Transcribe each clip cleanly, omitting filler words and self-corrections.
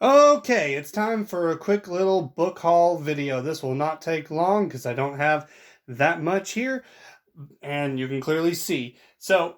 Okay, it's time for a quick little book haul video. This will not take long because I don't have that much here, and you can clearly see. So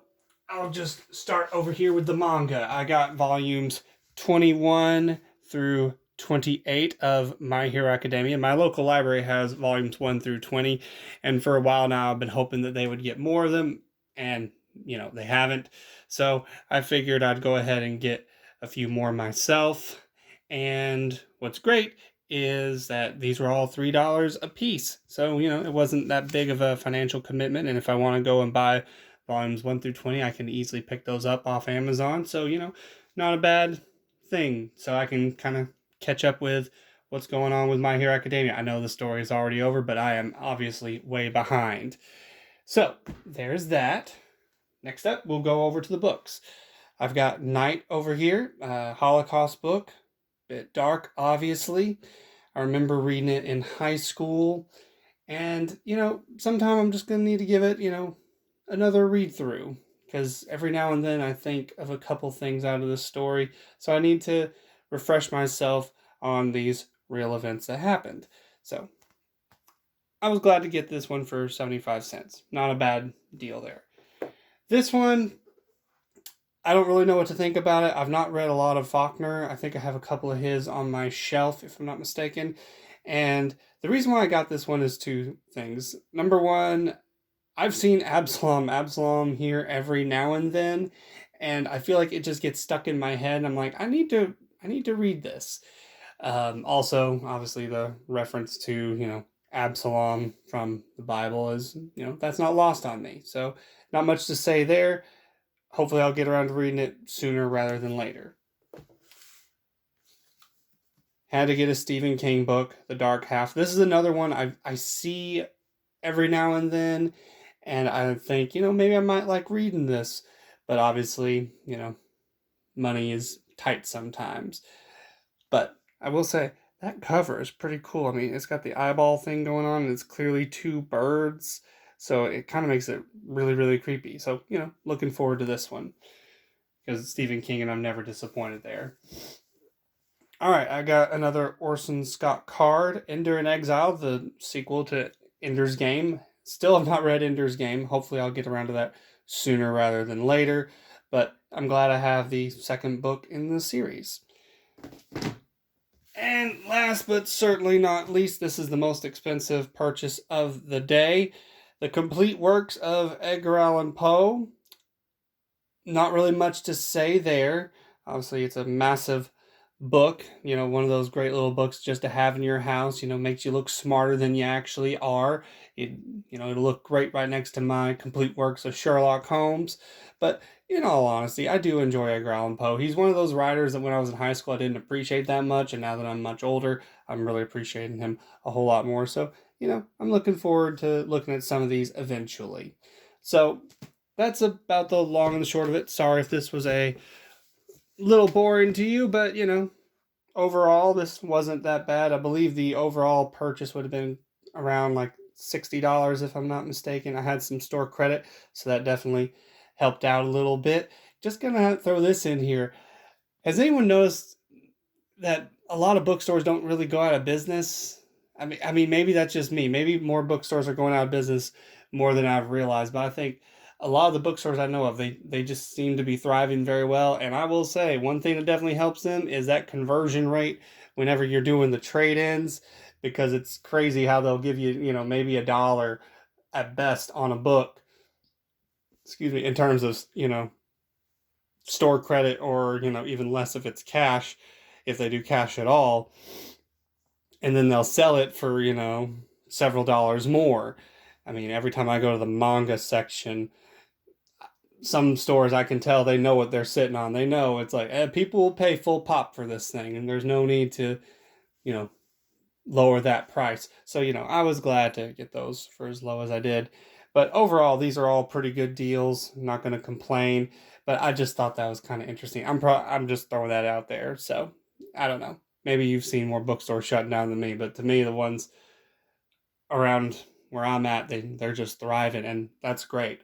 I'll just start over here with the manga. I got volumes 21 through 28 of My Hero Academia. My local library has volumes 1 through 20, and for a while now I've been hoping that they would get more of them, and they haven't. So I figured I'd go ahead and get a few more myself. And what's great is that these were all $3 a piece. So, it wasn't that big of a financial commitment. And if I want to go and buy volumes 1 through 20, I can easily pick those up off Amazon. So, not a bad thing. So I can kind of catch up with what's going on with My Hero Academia. I know the story is already over, but I am obviously way behind. So, there's that. Next up, we'll go over to the books. I've got Night over here, a Holocaust book. Bit dark, obviously. I remember reading it in high school. And, sometime I'm just going to need to give it, another read through. Because every now and then I think of a couple things out of the story. So I need to refresh myself on these real events that happened. So I was glad to get this one for 75 cents. Not a bad deal there. This one, I don't really know what to think about it. I've not read a lot of Faulkner. I think I have a couple of his on my shelf, if I'm not mistaken. And the reason why I got this one is two things. Number one, I've seen Absalom here every now and then, and I feel like it just gets stuck in my head. And I'm like, I need to read this. Also, obviously, the reference to Absalom from the Bible is that's not lost on me. So not much to say there. Hopefully, I'll get around to reading it sooner rather than later. Had to get a Stephen King book, The Dark Half. This is another one I see every now and then, and I think, maybe I might like reading this. But obviously, money is tight sometimes. But I will say, that cover is pretty cool. I mean, it's got the eyeball thing going on, and it's clearly two birds. So it kind of makes it really, really creepy. So, looking forward to this one. Because it's Stephen King, and I'm never disappointed there. All right, I got another Orson Scott Card, Ender in Exile, the sequel to Ender's Game. Still have not read Ender's Game. Hopefully, I'll get around to that sooner rather than later. But I'm glad I have the second book in the series. And last but certainly not least, this is the most expensive purchase of the day. The complete works of Edgar Allan Poe. Not really much to say there. Obviously, it's a massive book, one of those great little books just to have in your house, makes you look smarter than you actually are. It'll look great right next to my complete works of Sherlock Holmes. But in all honesty, I do enjoy Edgar Allan Poe. He's one of those writers that when I was in high school, I didn't appreciate that much. And now that I'm much older, I'm really appreciating him a whole lot more. So, I'm looking forward to looking at some of these eventually. So that's about the long and the short of it. Sorry if this was a little boring to you, but overall, this wasn't that bad. I believe the overall purchase would have been around like $60 if I'm not mistaken. I had some store credit, so that definitely helped out a little bit. Just gonna throw this in here. Has anyone noticed that a lot of bookstores don't really go out of business? I mean, maybe that's just me. Maybe more bookstores are going out of business more than I've realized. But I think a lot of the bookstores I know of, they just seem to be thriving very well. And I will say, one thing that definitely helps them is that conversion rate whenever you're doing the trade-ins, because it's crazy how they'll give you, maybe $1 at best on a book. Excuse me, in terms of, store credit, or even less if it's cash, if they do cash at all, and then they'll sell it for several dollars more. I mean, every time I go to the manga section, some stores I can tell they know what they're sitting on. They know it's like, people will pay full pop for this thing, and there's no need to you know lower that price. So I was glad to get those for as low as I did. But overall, these are all pretty good deals. I'm not going to complain, but I just thought that was kind of interesting. I'm just throwing that out there. So I don't know. Maybe you've seen more bookstores shutting down than me, but to me, the ones around where I'm at, they're just thriving, and that's great.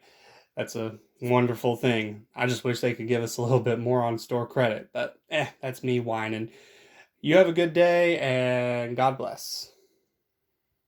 That's a wonderful thing. I just wish they could give us a little bit more on store credit, but that's me whining. You have a good day, and God bless.